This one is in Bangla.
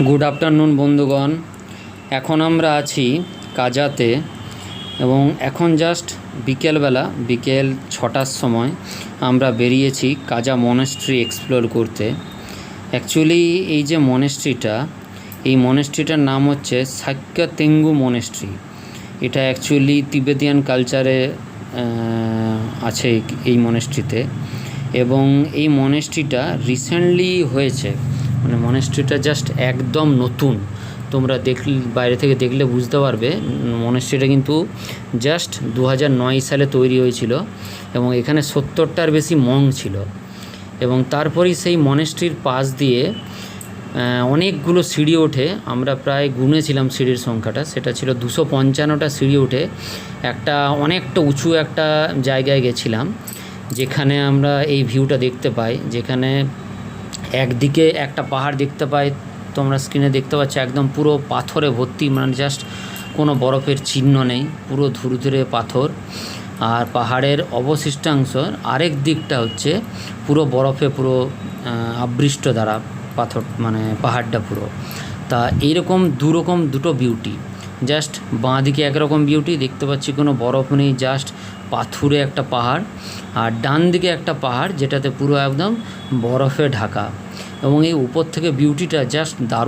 গুড আফটারনুন বন্ধুগণ। এখন আমরা আছি কাজাতে এবং এখন জাস্ট বিকেল 6টার সময় আমরা বেরিয়েছি কাজা মনেস্ট্রি এক্সপ্লোর করতে। অ্যাকচুয়ালি এই যে মনেস্ট্রিটার নাম হচ্ছে সাক্যা তেঙ্গু মনেস্ট্রি। এটা অ্যাকচুয়ালি তিবেতিয়ান কালচারে আছে এই মনেস্ট্রিতে, এবং এই মনেস্ট্রিটা রিসেন্টলি হয়েছে, মানে মনেস্ট্রিটা জাস্ট একদম নতুন। তোমরা বাইরে থেকে দেখলে বুঝতে পারবে মনেস্ট্রিটা কিন্তু জাস্ট 2009 সালে তৈরি হয়েছিল এবং এখানে 70টার বেশি মঙ্ক ছিল। এবং তারপরেই সেই মনেস্ট্রির পাশ দিয়ে অনেকগুলো সিঁড়ি ওঠে। আমরা প্রায় গুনেছিলাম সিঁড়ির সংখ্যাটা, সেটা ছিল 255টা সিঁড়ি উঠে অনেকটা উঁচু একটা জায়গায় গেছিলাম, যেখানে আমরা এই ভিউটা দেখতে পাই, যেখানে একদিকে একটা পাহাড় দেখতে পাই, তোমরা স্ক্রিনে দেখতে পাচ্ছ একদম পুরো পাথরে ভর্তি, মানে জাস্ট কোনো বরফের চিহ্ন নেই, পুরো ধুরধুরে পাথর। আর পাহাড়ের অবশিষ্টাংশ আরেক দিকটা হচ্ছে পুরো বরফে পুরো আবৃষ্ট দ্বারা পাথর, মানে পাহাড়টা পুরো। তা এইরকম দুটো বিউটি, জাস্ট বাঁ দিকে একরকম বিউটি দেখতে পাচ্ছি, কোনো বরফ নেই, জাস্ট পাথুরে একটা পাহাড়, আর ডান দিকে একটা পাহাড় যেটাতে পুরো একদম বরফে ঢাকা। এবং এই উপর থেকে বিউটিটা জাস্ট দারুণ।